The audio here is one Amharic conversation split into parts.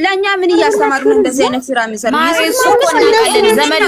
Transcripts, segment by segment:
ለኛ ምን እያስተማሩ ነው እንደዚህ አይነት ስራ የሚሰሩ? ዘመድ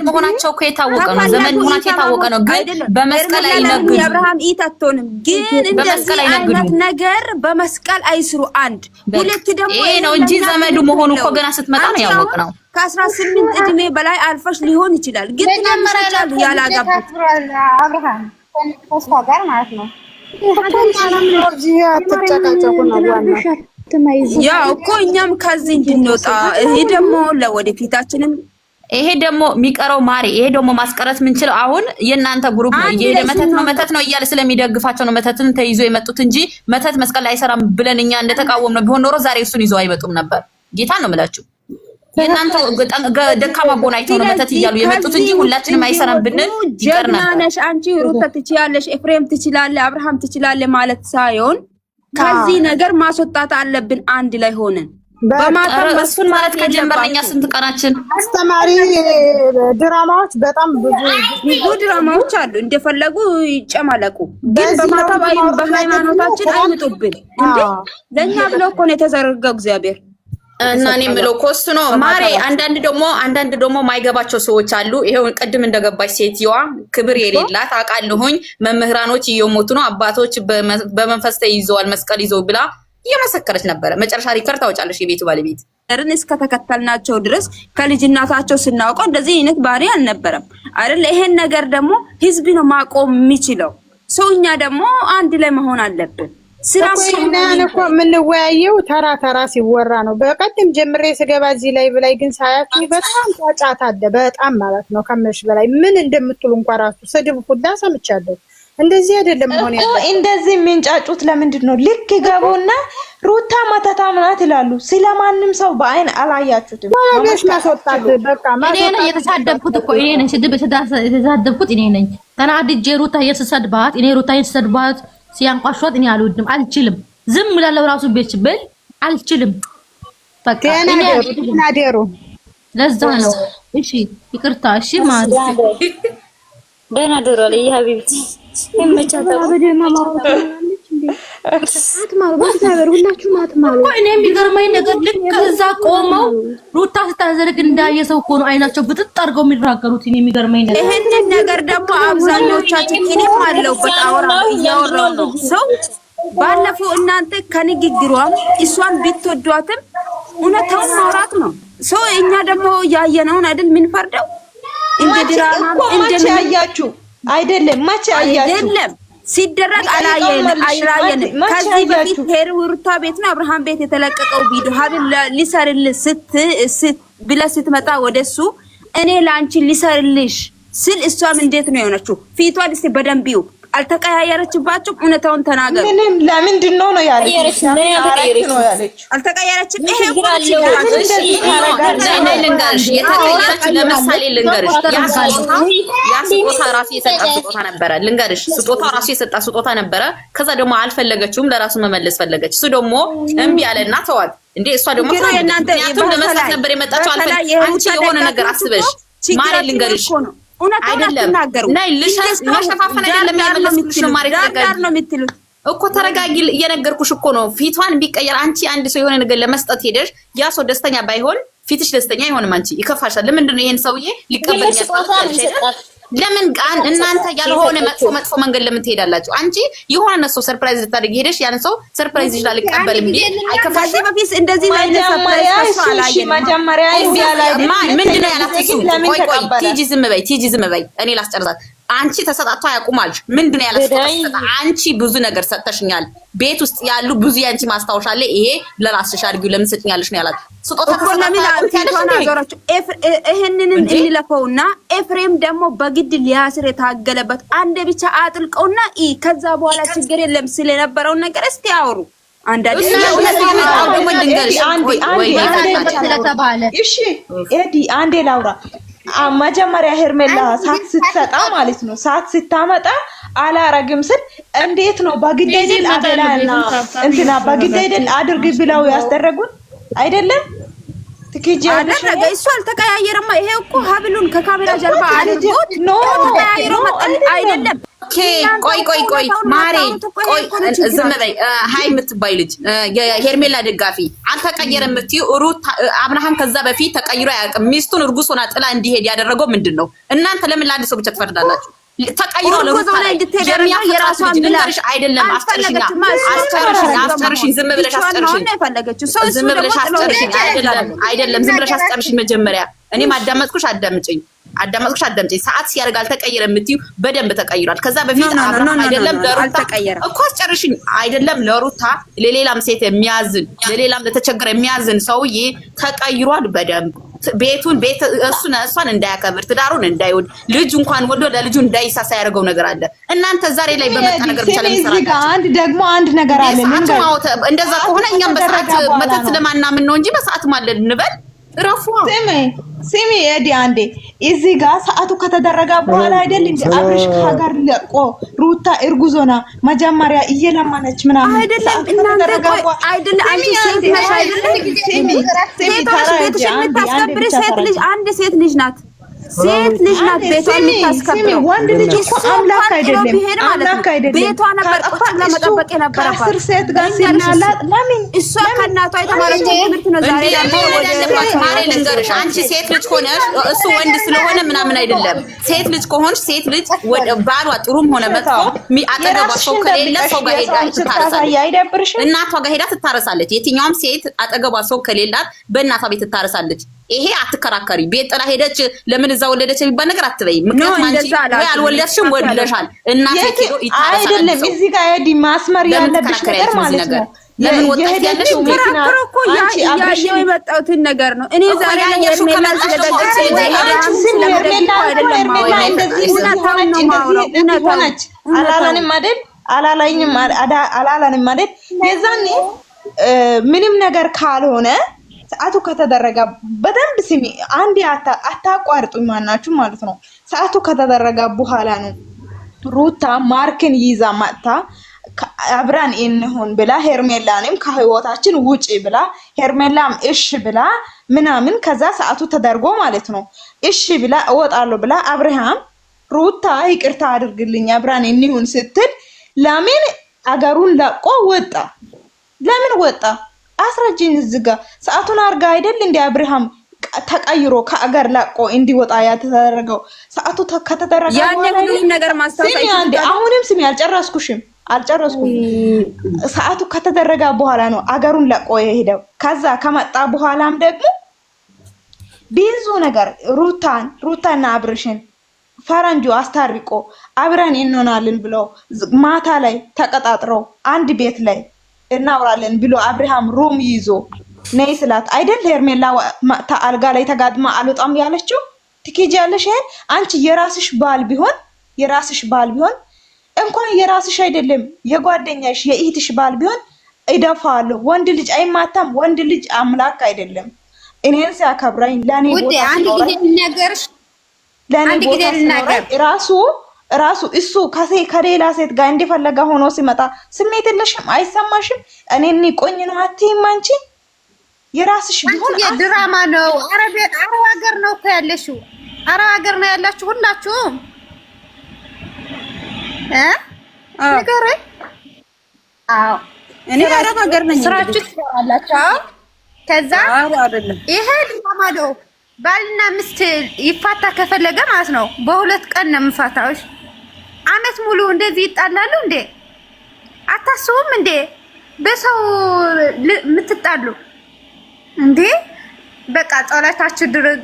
መሆናቸው እኮ የታወቀ ነው። ዘመድ መሆናቸው የታወቀ ነው። ግን በመስቀል አይነግዱ። የአብርሃም ኢት አትሆንም። ግን እንደዚህ አይነት ነገር በመስቀል አይስሩ። አንድ ሁለት ደግሞ ይሄ ነው እንጂ ዘመዱ መሆኑ እኮ ገና ስትመጣ ነው ያወቅነው። ከ18 እድሜ በላይ አልፈሽ ሊሆን ይችላል። ግን ያመራጫል ያላጋቡት አብርሃም ከነሱ ጋር ማለት ነው። ያው እኮ እኛም ከዚህ እንድንወጣ ይሄ ደግሞ ለወደፊታችንም ይሄ ደግሞ የሚቀረው ማሪ ይሄ ደግሞ ማስቀረት የምንችለው አሁን የእናንተ ግሩፕ ነው። ይሄ መተት ነው እያለ ስለሚደግፋቸው ነው መተትን ተይዞ የመጡት እንጂ መተት መስቀል ላይ አይሰራም ብለን እኛ እንደተቃወም ነው ቢሆን ኖሮ ዛሬ እሱን ይዘው አይመጡም ነበር። ጌታ ነው የምላችሁ። የእናንተ ደካማ ጎን አይተው ነው መተት እያሉ የመጡት እንጂ ሁላችንም አይሰራም ብንል ይቀር ነበር። ጀግናነሽ አንቺ ሩታ ትችያለሽ፣ ኤፍሬም ትችላለህ፣ አብርሃም ትችላለህ ማለት ሳይሆን ከዚህ ነገር ማስወጣት አለብን አንድ ላይ ሆነን በማጣም እሱን ማለት ከጀመረኛ ስንት ቀናችን። አስተማሪ ድራማዎች በጣም ብዙ ድራማዎች አሉ፣ እንደፈለጉ ይጨማለቁ። ግን በማጣም በሃይማኖታችን አይምጡብን እንዴ! ለኛ ብሎ እኮ ነው የተዘረጋው እግዚአብሔር። እና እኔ የምለው ኮስ ነው ማሬ። አንዳንድ ደግሞ ማይገባቸው ሰዎች አሉ። ይሄው ቅድም እንደገባች ሴትየዋ ክብር የሌላት አውቃለሁኝ። መምህራኖች እየሞቱ ነው፣ አባቶች በመንፈስ ተይዘዋል መስቀል ይዘው ብላ እየመሰከረች ነበረ። መጨረሻ ሪከርድ ታወጫለሽ። የቤቱ ባለቤት እስከ ተከተልናቸው ድረስ ከልጅናታቸው ስናውቀው እንደዚህ አይነት ባህሪ አልነበረም አይደል? ይሄን ነገር ደግሞ ህዝብ ነው ማቆም የሚችለው። ሰውኛ ደግሞ አንድ ላይ መሆን አለብን። ስራውን እኮ የምንወያየው ተራ ሲወራ ነው። በቀደም ጀምሬ ስገባ እዚህ ላይ ብላይ ግን ሳያችሁ በጣም ጫጫታ አለ። በጣም ማለት ነው ከመሽ በላይ ምን እንደምትሉ እንኳን ራሱ ስድብ ሁላ ሰምቻለሁ። እንደዚህ አይደለም መሆን ያለው። እንደዚህ የሚንጫጩት ለምንድን ነው? ልክ ገቡና ሩታ መተታም ናት ይላሉ። ስለማንም ሰው በአይን አላያችሁትም። ማለሽ ማስወጣት በቃ እኔ ነኝ የተሳደብኩት እኮ እኔ ነኝ። የተሳደብኩት እኔ ነኝ። ተናድጄ ሩታ እየተሰድባት እኔ ሩታ እየተሰድባት ሲያንቋሿት እኔ አልወድም፣ አልችልም። ዝም ብላለው ራሱ ቤት ብል አልችልም። በቃ እኔ ናደሩ ለዛ ነው። እሺ ይቅርታ። እሺ ማለት ደህና ደሩ አለ የሀቢብቲ ይመቻታል። እኔ የሚገርመኝ ነገር ልክ እዛ ቆመው ሩታ ስታዘርግ እንዳየ ሰው እኮ ነው አይናቸው ብጥጥ አድርገው የሚራገሩት። እኔ የሚገርመኝ ነገር ይሄንን ነገር ደግሞ አብዛኞቻችን እኔም አለሁበት እያወራሁ ነው። ሰው ባለፈው እናንተ ከንግግሯም እሷን ብትወዷትም እውነታውን ማውራት ነው። ሰው እኛ ደግሞ ያየነውን አይደል የምንፈርደው? እንደ ድራማ አያችሁ አይደለም? መቼ አያችሁ? አይደለም ሲደረግ አላየንም። ከዚህ በፊት ሩታ ቤት ነው አብርሃም ቤት የተለቀቀው ቪዲዮ ሀብል ሊሰርልሽ ብለህ ስትመጣ ወደሱ እኔ ለአንቺ ሊሰርልሽ ስል እሷም እንዴት ነው የሆነችው? ፊቷን እስቲ በደንብ ይው። አልተቀያየረችባችሁም? እውነታውን ተናገሩ። ምንም ለምንድን ነው ያለች? አልተቀያየረችም። ይሄ ልንገርሽ፣ የተቀየረች ለምሳሌ ልንገርሽ፣ ያ ስጦታ ራሱ የሰጣ ስጦታ ነበረ። ልንገርሽ፣ ስጦታ ራሱ የሰጣ ስጦታ ነበረ። ከዛ ደግሞ አልፈለገችውም፣ ለራሱ መመለስ ፈለገች። እሱ ደግሞ እምቢ አለና ተዋት። እንዴ እሷ ደግሞ ምክንያቱም ለመስራት ነበር የመጣችው። አንቺ የሆነ ነገር አስበሽ ማሬ ልንገርሽ አይደለም ናይ ለሸፋፈን አይደለም ያመለስኩሽ ማሪ ተረጋጊ እኮ ተረጋጊ። እየነገርኩሽ እኮ ነው። ፊቷን ቢቀየር አንቺ አንድ ሰው የሆነ ነገር ለመስጠት ሄደሽ ያ ሰው ደስተኛ ባይሆን ፊትሽ ደስተኛ አይሆንም። አንቺ ይከፋሻል። ለምንድን ነው ይሄን ሰውዬ ሊቀበል ያስፈልጋል? ለምን እናንተ ያልሆነ መጥፎ መንገድ ለምን ትሄዳላችሁ? አንቺ የሆነ ሰው ሰርፕራይዝ ልታደርጊ ሄደሽ ያን ሰው ሰርፕራይዝ ይላል ሊቀበልም ቢል አይከፋሽም? በፊት እንደዚህ ላይ ሰርፕራይዝ አላየንም። መጀመሪያ ምንድነው ያላችሁ? ቆይ ቲጂ ዝም በይ እኔ ላስጨርሳት። አንቺ ተሰጣቷ ያቁማል። ምንድነው ያላችሁ? አንቺ ብዙ ነገር ሰጥተሽኛል። ቤት ውስጥ ያሉ ብዙ ያንቺ ማስታወሻ አለ። ይሄ ለራስሽ አድርጊው ለምን ሰጥኛለሽ ነው ያላት። ስጦታ ይሄንን እንለፈውና ኤፍሬም ደግሞ በግድ ሊያስር የታገለበት አንድ ብቻ አጥልቀውና ከዛ በኋላ ችግር የለም ስለነበረው ነገር እስቲ አውሩ። አንዳንድ አንዴ ላውራ። መጀመሪያ ሄርሜላ ሳት ስትሰጣ ማለት ነው ሳት ስታመጣ አላረግም ስል እንዴት ነው በግድ አይደል አደላና እንትና በግድ አይደል አድርግ ብለው ያስደረጉን አይደለም? ትክጂ አደረገ እሱ አልተቀያየረማ። ይሄ እኮ ሀብሉን ከካሜራ ጀርባ አድርጎት ነው ተቀያየረው አይደለም። ቆይ ማሬ ቆይ ዝም በይ። ሀይ የምትባይ ልጅ የሄርሜላ ደጋፊ አልተቀየረም የምትይው ሩት አብርሃም ከዛ በፊት ተቀይሮ አያውቅም። ሚስቱን እርጉዝ ሆና ጥላ እንዲሄድ ያደረገው ምንድን ነው? እናንተ ለምን ለአንድ ሰው ብቻ ትፈርዳላችሁ? ተቀይሮ ለሩት የራሷን ብላሽ አይደለም። አስጨርሽኝ ዝም ብለሽ አስጨርሽኝ። ዝም ብለሽ አስጨርሽኝ አይደለም ዝም ብለሽ አስጨርሽኝ። መጀመሪያ እኔም አዳመጥኩሽ አዳምጪኝ። ሰዓት ሲያደርግ አልተቀየረም የምትይው በደንብ ተቀይሯል። ከዛ በፊት አይደለም ለሩታ እኮ አስጨርሽኝ። አይደለም ለሩታ ለሌላም ሴት የሚያዝን ለሌላም ለተቸገረ የሚያዝን ሰውዬ ተቀይሯል በደንብ ቤት እሷን እንዳያከብር ትዳሩን እንዳይወድ ልጅ እንኳን ወዶ ለልጁ እንዳይሳሳ ያደርገው ነገር አለ። እናንተ ዛሬ ላይ በመጣ ነገር ብቻ ለምንሰራችሁ አንድ ነገር አለ። እንደዛ ከሆነ እኛም በሰዓት መተት ለማናምን ነው እንጂ በሰዓት ማለት እንበል ረፉ ሲሚ ኤዲ አንዴ እዚህ ጋር ሰዓቱ ከተደረገ በኋላ አይደል እንዴ አብርሽ ከሀገር ለቆ ሩታ እርጉዞና መጀመሪያ እየለማነች ምናምን አይደለም። እናንተ አይደል አንቺ ሴት ነሽ አይደል? አንድ ሴት ልጅ ናት። ሴት ልጅ ናት ቤቷን የምታስከብረው። ወንድ ልጅ እኮ አምላክ አይደለም፣ አምላክ አይደለም። ቤቷ ነበር ቁጭ ብላ መጠበቅ የነበረባት። ከአስር ሴት ጋር ሲናላት ለምን እሷ ከእናቷ የተማረችው ትምህርት ነው። ዛሬ ማሬ ልንገርሽ፣ አንቺ ሴት ልጅ ሆነሽ እሱ ወንድ ስለሆነ ምናምን አይደለም። ሴት ልጅ ከሆንሽ ሴት ልጅ ባሏ ጥሩም ሆነ መጥፎ አጠገቧ ሰው ከሌለ ሰው ጋር ሄዳ ትታረሳለች። እናቷ ጋር ሄዳ ትታረሳለች። የትኛውም ሴት አጠገቧ ሰው ከሌላት በእናቷ ቤት ትታረሳለች። ይሄ አትከራከሪ። ቤት ጥላ ሄደች ለምን እዛ ወለደች የሚባል ነገር አትበይ። ምክንያቱም አንቺ ወይ አልወለድሽም ወልደሻል። እናቴ ሄዶ ይታረሳል አይደለም። እዚህ ጋር ኤዲ ማስመር ያለብሽ ነገር ማለት ነው። ለምን ወጣት ያለሽ ተከራክሮ እኮ ያየው የመጣሁትን ነገር ነው። እኔ ዛሬ የሄርሜላ ስለደገች አላላንም አይደል? የዛኔ ምንም ነገር ካልሆነ ሰዓቱ ከተደረገ በደንብ ስሚ። አንዴ አታቋርጡኝ ማናችሁ ማለት ነው። ሰዓቱ ከተደረገ በኋላ ነው ሩታ ማርክን ይዛ መጥታ አብራን እንሆን ብላ ሄርሜላንም ከህይወታችን ውጪ ብላ ሄርሜላም እሺ ብላ ምናምን ከዛ ሰዓቱ ተደርጎ ማለት ነው እሺ ብላ እወጣለሁ ብላ አብርሃም ሩታ ይቅርታ አድርግልኝ አብራን እንሆን ስትል ለምን አገሩን ለቆ ወጣ? ለምን ወጣ? አስረጅኝ። ዝጋ ሰዓቱን አርጋ አይደል እንደ አብርሃም ተቀይሮ ከአገር ለቆ እንዲወጣ ያተደረገው ሰዓቱ ከተደረገ ያን ሁሉም ነገር ማስተዋወቅ አንዴ አሁንም ስሚ አልጨረስኩም። ሰዓቱ ከተደረገ በኋላ ነው አገሩን ለቆ የሄደው። ከዛ ከመጣ በኋላም ደግሞ ብዙ ነገር ሩታና አብርሽን ፈረንጁ አስታርቆ አብረን እንሆናለን ብሎ ማታ ላይ ተቀጣጥረው አንድ ቤት ላይ እናውራለን ብሎ አብርሃም ሩም ይዞ ነይ ስላት አይደል ሄርሜላ አልጋ ላይ ተጋድማ አልወጣም ያለችው። ትኬጃለሽ አንቺ የራስሽ ባል ቢሆን እንኳን የራስሽ አይደለም የጓደኛሽ የእህትሽ ባል ቢሆን እደፋለሁ። ወንድ ልጅ አይማታም። ወንድ ልጅ አምላክ አይደለም። እኔን ሲያከብረኝ ለኔ ቦታ አንድ ጊዜ ልናገርሽ ራሱ እሱ ከሌላ ሴት ጋር እንደፈለገ ሆኖ ሲመጣ ስሜት የለሽም? አይሰማሽም? እኔን ቆኝ ነው አትይም? አንቺ የራስሽ ቢሆን የድራማ ነው። አረብ ሀገር ነው እኮ ያለሽው። አረብ ሀገር ነው ያላችሁ ሁላችሁም። ንገረኝ። አዎ እኔ አረብ ሀገር ነኝ። ስራችሁ ትሰራላችሁ። ከዛ ይሄ ድራማ ነው። ባልና ሚስት ይፋታ ከፈለገ ማለት ነው በሁለት ቀን ነው የምፋታው። አመት ሙሉ እንደዚህ ይጣላሉ እንዴ? አታስቡም እንዴ? በሰው የምትጣሉ እንዴ? በቃ ጸሎታችሁ ድረግ።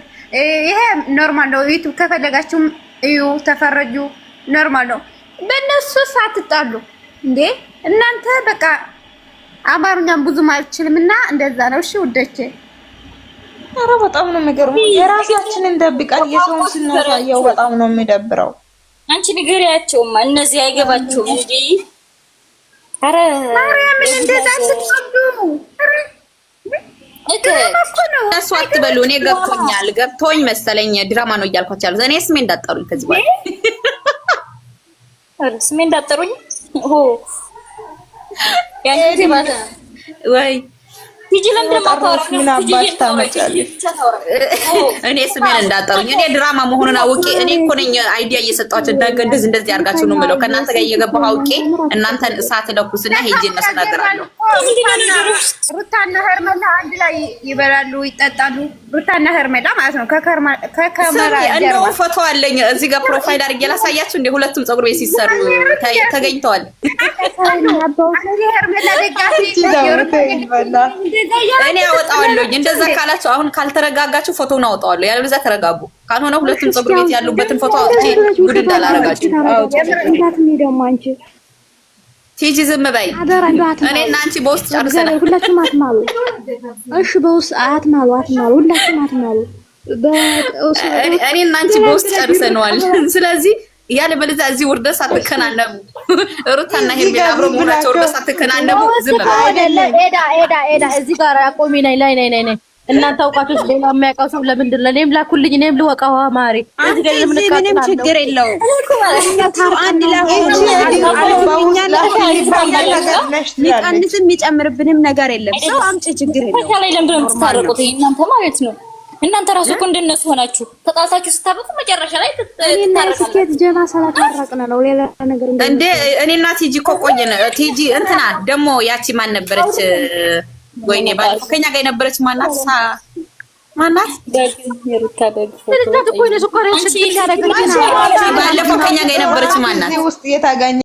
ይሄ ኖርማል ነው። ዩቲዩብ ከፈለጋችሁም እዩ፣ ተፈረጁ። ኖርማል ነው። በእነሱ ሳትጣሉ እንዴ? እናንተ በቃ አማርኛም ብዙም አልችልምና እንደዛ ነው። እሺ ውዶቼ፣ ኧረ በጣም ነው የሚገርመው። የራሳችንን ደብቀን የሰውን ስናሳየው በጣም ነው የሚደብረው። አንቺ ንገሪያቸውማ እነዚህ አይገባቸውም እንጂ ኧረ ማርያምን እንደዛ ስትሰዱ እሱ አትበሉ። እኔ ገብቶኝ መሰለኝ ድራማ ነው እያልኳቸው ያሉት። እኔ ስሜ እንዳጠሩኝ ከዚህ በኋላ ስሜ እንዳጠሩኝ ያንቺ ባታ ወይ ቲጂ ለምንድን ማታወራ? ምን አባሽ ታመጫለሽ? እኔ ስሜን እንዳጠሩኝ እኔ ድራማ መሆኑን አውቄ እኔ እኮ ነኝ አይዲያ እየሰጣችሁ እንደዚህ አድርጋችሁ ነው የምለው። ከእናንተ ጋር እየገባሁ አውቄ እናንተን እሳት ለኩስና ሄጄ እናስተናግራለሁ። ሩታና ሄርሜላ አንድ ላይ ይበላሉ ይጠጣሉ። ሩታና ሄርሜላ ማለት ነው። ከካሜራ እንደው ፎቶ አለኝ እዚህ ጋር ፕሮፋይል አድርጌ ላሳያችሁ። እንደ ሁለቱም ፀጉር ቤት ሲሰሩ ተገኝተዋል። ሄርሜላ ደጋፊ እኔ አወጣዋለሁኝ። እንደዛ ካላችሁ አሁን ካልተረጋጋችሁ ፎቶውን አወጣዋለሁ። ያለበለዚያ ተረጋጉ። ካልሆነ ሁለቱም ፀጉር ቤት ያሉበትን ፎቶ አውጥቼ ጉድ እንዳላረጋችሁ። ቲጂ ዝም በይ። እኔ እና አንቺ በውስጥ ጨርሰናል። ሁላችሁም አትማሉ። እሺ በውስጥ አትማሉ። ሁላችሁም አትማሉ። እኔ እና አንቺ በውስጥ ጨርሰናል። ስለዚህ ያለበለዚያ እዚህ ውርደት ሳትከናነቡ ሩታና ሄርሜላ አብሮ መሆናቸው ውርደት ሳትከናነቡ ዝም በይ። ኤዳ እዚህ ጋር አቆሚ። ላይ እናንተ አውቃችሁ ሌላ የሚያውቀው ሰው ለምንድን ነው? እኔም ላኩልኝ፣ እኔም ልወቀው። ማሪ እዚህ ጋር ምንም ችግር የለውም። አንድ ላይ የሚቀንስም የሚጨምርብንም ነገር የለም። ሰው አምጪ፣ ችግር የለውም። ላይ ለምንድን ነው የምትታረቁት እናንተ ማለት ነው? እናንተ ራሱ እኮ እንደነሱ ሆናችሁ ተጣጣችሁ ስታበቁ መጨረሻ ላይ ትታረቃላችሁ። ጀባ ሰላታረቅነ ነው ሌላ ነገር እንደ እኔና ቲጂ እኮ ቆየን። ቲጂ እንትና ደግሞ ያቺ ማን ነበረች? ወይኔ ባለፈው ከኛ ጋር የነበረች ማናት? ማናት? የሩታ በግ ስለዚህ እኮ ነው ሱካሬ ሽት ያደረገች ባለፈው ከኛ ጋር የነበረች ማናት? ውስጥ የታገኘ